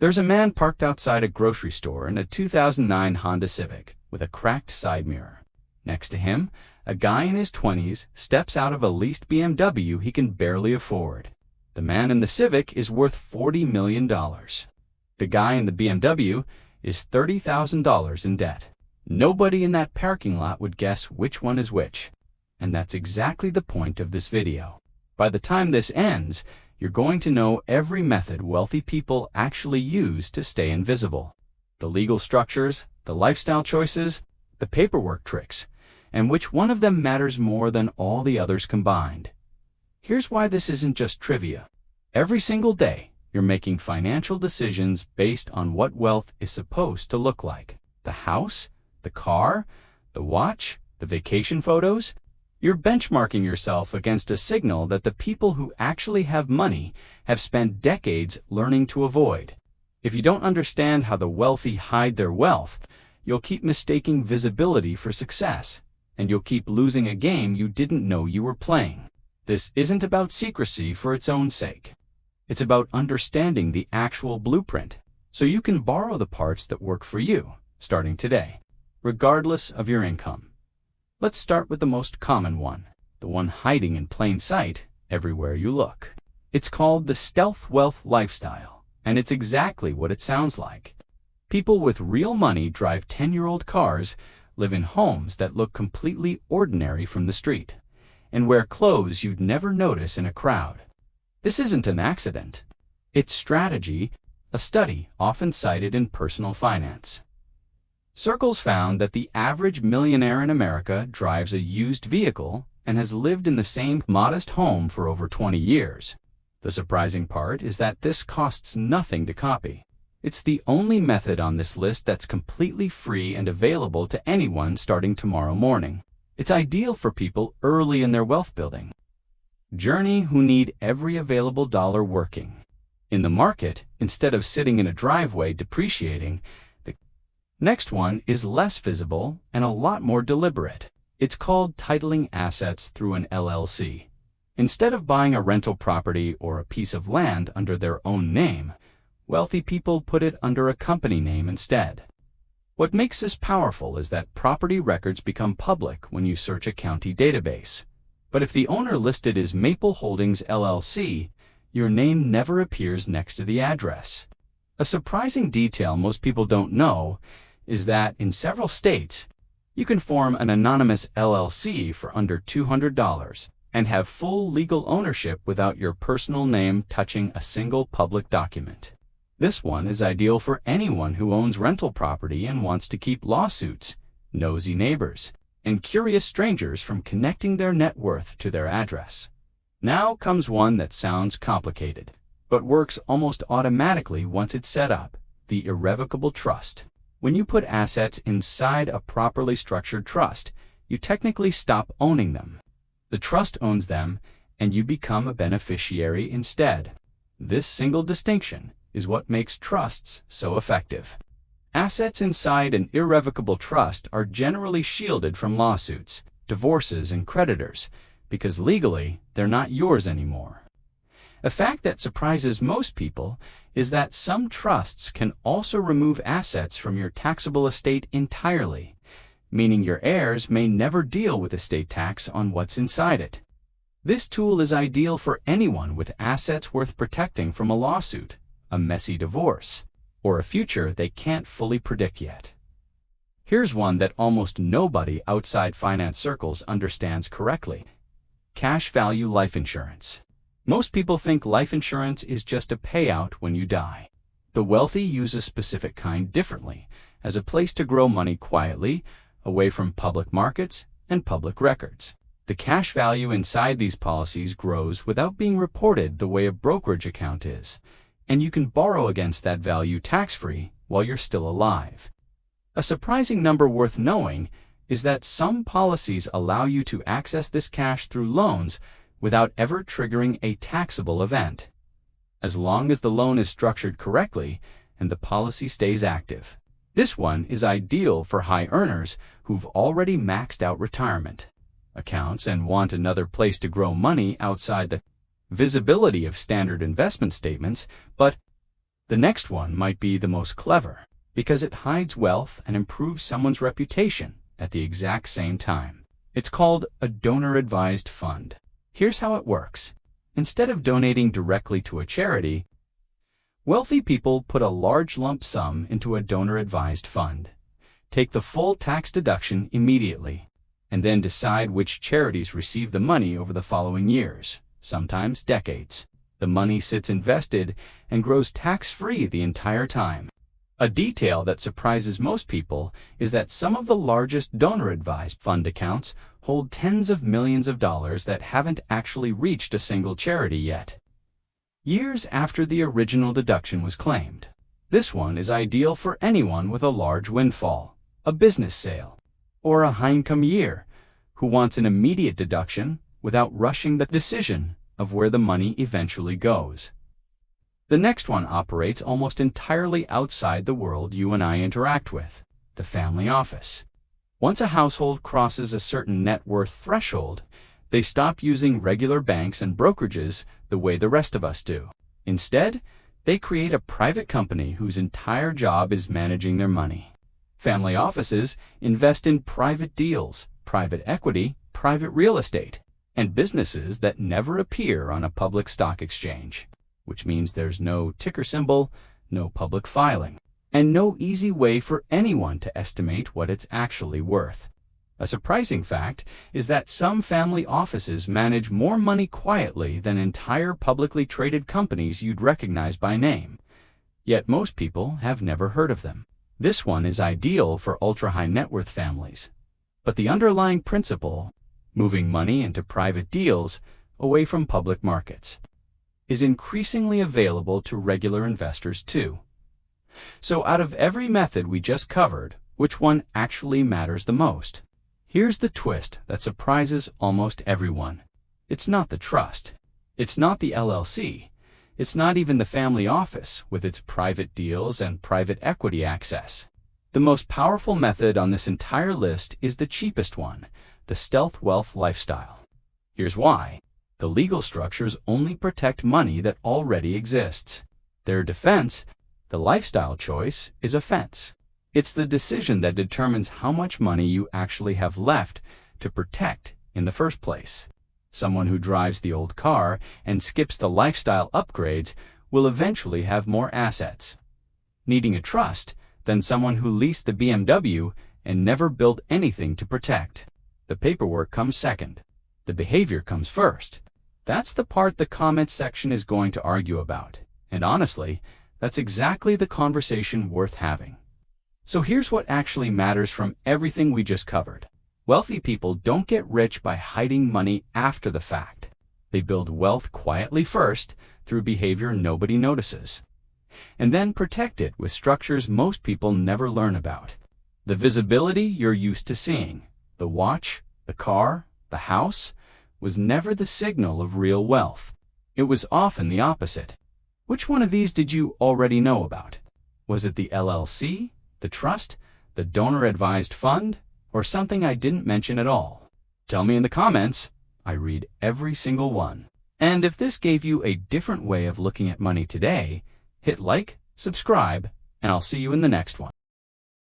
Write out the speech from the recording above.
There's a man parked outside a grocery store in a 2009 Honda Civic with a cracked side mirror. Next to him, a guy in his 20s steps out of a leased BMW he can barely afford. The man in the Civic is worth $40 million. The guy in the BMW is $30,000 in debt. Nobody in that parking lot would guess which one is which. And that's exactly the point of this video. By the time this ends, you're going to know every method wealthy people actually use to stay invisible. The legal structures, the lifestyle choices, the paperwork tricks, and which one of them matters more than all the others combined. Here's why this isn't just trivia. Every single day, you're making financial decisions based on what wealth is supposed to look like. The house, the car, the watch, the vacation photos. You're benchmarking yourself against a signal that the people who actually have money have spent decades learning to avoid. If you don't understand how the wealthy hide their wealth, you'll keep mistaking visibility for success, and you'll keep losing a game you didn't know you were playing. This isn't about secrecy for its own sake. It's about understanding the actual blueprint, so you can borrow the parts that work for you, starting today, regardless of your income. Let's start with the most common one, the one hiding in plain sight everywhere you look. It's called the stealth wealth lifestyle, and it's exactly what it sounds like. People with real money drive 10-year-old cars, live in homes that look completely ordinary from the street, and wear clothes you'd never notice in a crowd. This isn't an accident. It's strategy, a study often cited in personal finance. Circles found that the average millionaire in America drives a used vehicle and has lived in the same modest home for over 20 years. The surprising part is that this costs nothing to copy. It's the only method on this list that's completely free and available to anyone starting tomorrow morning. It's ideal for people early in their wealth building journey who need every available dollar working. In the market, instead of sitting in a driveway depreciating, the next one is less visible and a lot more deliberate. It's called titling assets through an LLC. Instead of buying a rental property or a piece of land under their own name, wealthy people put it under a company name instead. What makes this powerful is that property records become public when you search a county database. But if the owner listed is Maple Holdings LLC, your name never appears next to the address. A surprising detail most people don't know is that in several states, you can form an anonymous LLC for under $200 and have full legal ownership without your personal name touching a single public document. This one is ideal for anyone who owns rental property and wants to keep lawsuits, nosy neighbors, and curious strangers from connecting their net worth to their address. Now comes one that sounds complicated, but works almost automatically once it's set up, the irrevocable trust. When you put assets inside a properly structured trust, you technically stop owning them. The trust owns them, and you become a beneficiary instead. This single distinction is what makes trusts so effective. Assets inside an irrevocable trust are generally shielded from lawsuits, divorces, and creditors, because legally they're not yours anymore. A fact that surprises most people is that some trusts can also remove assets from your taxable estate entirely, meaning your heirs may never deal with estate tax on what's inside it. This tool is ideal for anyone with assets worth protecting from a lawsuit, a messy divorce, or a future they can't fully predict yet. Here's one that almost nobody outside finance circles understands correctly: cash value life insurance. Most people think life insurance is just a payout when you die. The wealthy use a specific kind differently, as a place to grow money quietly, away from public markets and public records. The cash value inside these policies grows without being reported the way a brokerage account is, and you can borrow against that value tax-free while you're still alive. A surprising number worth knowing is that some policies allow you to access this cash through loans without ever triggering a taxable event, as long as the loan is structured correctly and the policy stays active. This one is ideal for high earners who've already maxed out retirement accounts and want another place to grow money outside the visibility of standard investment statements, but The next one might be the most clever, because it hides wealth and improves someone's reputation at the exact same time. It's called a donor-advised fund. Here's how it works. Instead of donating directly to a charity, wealthy people put a large lump sum into a donor-advised fund, take the full tax deduction immediately, and then decide which charities receive the money over the following years, sometimes decades. The money sits invested and grows tax-free the entire time. A detail that surprises most people is that some of the largest donor-advised fund accounts hold tens of millions of dollars that haven't actually reached a single charity yet, years after the original deduction was claimed. This one is ideal for anyone with a large windfall, a business sale, or a high-income year who wants an immediate deduction without rushing the decision of where the money eventually goes. The next one operates almost entirely outside the world you and I interact with, the family office. Once a household crosses a certain net worth threshold, they stop using regular banks and brokerages the way the rest of us do. Instead, they create a private company whose entire job is managing their money. Family offices invest in private deals, private equity, private real estate, and businesses that never appear on a public stock exchange, which means there's no ticker symbol, no public filing, and no easy way for anyone to estimate what it's actually worth. A surprising fact is that some family offices manage more money quietly than entire publicly traded companies you'd recognize by name, yet most people have never heard of them. This one is ideal for ultra-high net worth families, but the underlying principle, moving money into private deals away from public markets, is increasingly available to regular investors too. So out of every method we just covered, which one actually matters the most? Here's the twist that surprises almost everyone. It's not the trust. It's not the LLC. It's not even the family office with its private deals and private equity access. The most powerful method on this entire list is the cheapest one, the stealth wealth lifestyle. Here's why. The legal structures only protect money that already exists. Their defense, the lifestyle choice, is a fence. It's the decision that determines how much money you actually have left to protect in the first place. Someone who drives the old car and skips the lifestyle upgrades will eventually have more assets, needing a trust, than someone who leased the BMW and never built anything to protect. The paperwork comes second. The behavior comes first. That's the part the comments section is going to argue about. And honestly, that's exactly the conversation worth having. So here's what actually matters from everything we just covered. Wealthy people don't get rich by hiding money after the fact. They build wealth quietly first through behavior nobody notices, and then protect it with structures most people never learn about. The visibility you're used to seeing, the watch, the car, the house, was never the signal of real wealth. It was often the opposite. Which one of these did you already know about? Was it the LLC, the trust, the donor-advised fund, or something I didn't mention at all? Tell me in the comments. I read every single one. And if this gave you a different way of looking at money today, hit like, subscribe, and I'll see you in the next one.